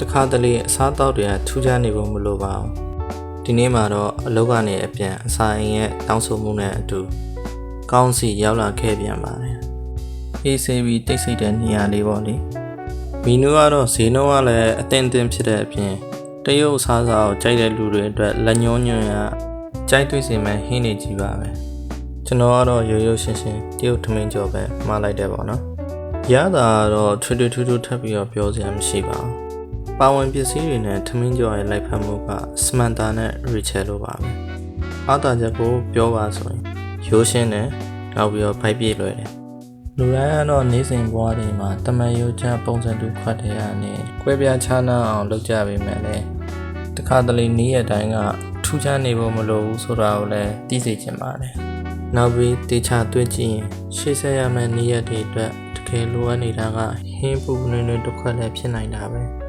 တခါတလေအစားတောက်တွေကထူးခြားနေဖို့မလိုပါဘူးဒီနေ့မှာတော့အလုပ်ကနေအပြန်အစာအိမ်ရဲ့တောင်းဆိုမှုနဲ့အတူကောင်းစီရောက်လာခဲ့ပြန်ပါတယ်အေးဆေးပြီးတိတ်ဆိတ်တဲ့နေရာလေးပေါ့လေမီနူကတော့ဈေးနှုန်းကလည်းအတင်းတင်းဖြစ်တဲ့အပြင်တရုတ်စားစာကိုကြိုက်တဲ့လူတွေအတွက်လက်ညှိုးညွှန်ရကြိုက်တွေ့စေမှဟင်းနေကြည့်ပါပဲကျွန်တော်ကတော့ရိုးရိုးရှင်းရှင်းတရုတ်ထမင်းကြော်ပဲမှားလိုက်တယ်ပေါ့နော်ရတာတော့ထွေထွေထူးထူးထပ်ပြီးတော့ပြောစရာမရှိပါဘူးပါဝင်ပစ္စည်းတွေနဲ့ထမင်းကြော်ရဲ့လိုက်ဖက်မှုကစမန်တာနဲ့ရီချယ်လိုပါပဲအားတာချက်ကိုပြောပါဆိုရင်ရိုးရှင်းတယ်နောက်ပြီးတော့ဗိုက်ပြည့်လွယ်တယ်လူတိုင်းကတော့နေစဉ်ဘဝတွေမှာတမန်ရိုးချပုံစံတူခွက်တဲ့အနေကွဲပြားခြားနားအောင်လုပ်ကြပေးမယ်လေတခါတလေနေ့ရက်တိုင်းကထူးခြားနေဖို့မလိုဘူးဆိုတာကိုလည်းသိစေချင်ပါတယ်နောက်ပြီးတေချာတွေ့ကြည့်ရင်ရှေ့ဆက်ရမယ့်နေ့ရက်တွေအတွက်တကယ်လိုအပ်နေတာကဟင်းပူနွေ့နွေ့တစ်ခွက်လည်းဖြစ်နိုင်တာပဲ